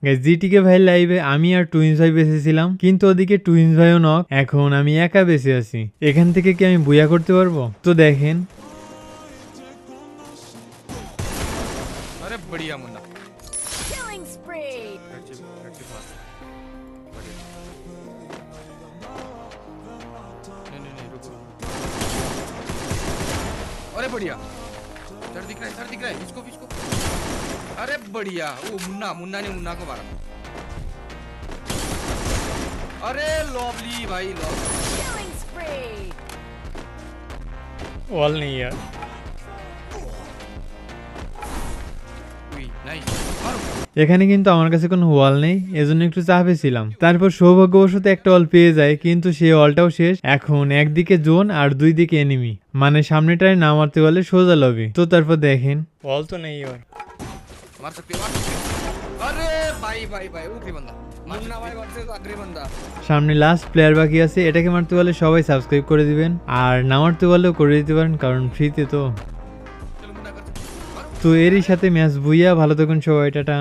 Guys জিটিকে ভাই লাইভে আমি আর টুইন্স ভাই বেঁচেছিলাম, কিন্তু ওদিকে টুইন্স ভাইও নক। এখন আমি একা বেঁচে আছি। এখান থেকে কি আমি বুয়া করতে পারবো? তো দেখেন। अरे बढ़िया मुन्ना Killing spree. नहीं रुको। अरे बढ़िया सर दिख रहा है इसको अरे बढ़िया वो मुन्ना ने मुन्ना को मारा। अरे लवली भाई लवली Killing spree. ওয়াল নেই আর। नाइस मारो। এখানে কিন্তু আমার কাছে কোনো ওয়াল নেই, এজন্য একটু চাপে ছিলাম। তারপর সৌভাগ্যবশত একটা ওয়াল পেয়ে যায়, কিন্তু সেই ওয়ালটাও শেষ। এখন একদিকে জোন আর দুই দিকে এনিমি, মানে সামনেটায় না মারতে পারলে সোজা লবি। তো তারপর দেখেন ওয়াল তো নেই আর। मार सकते हो। अरे भाई आखिरी बंदा मुन्ना भाई वर्सेस आखिरी बंदा। সামনে লাস্ট প্লেয়ার বাকি আছে, এটাকে মারতে পারলে সবাই সাবস্ক্রাইব করে দিবেন, আর না মারতে পারলেও করে দিতে পারেন, কারণ ফ্রিতে তো। चलो मुन्ना कर তো এরই সাথে ম্যাচ বুইয়া। ভালো থাকুন সবাই, টাটা।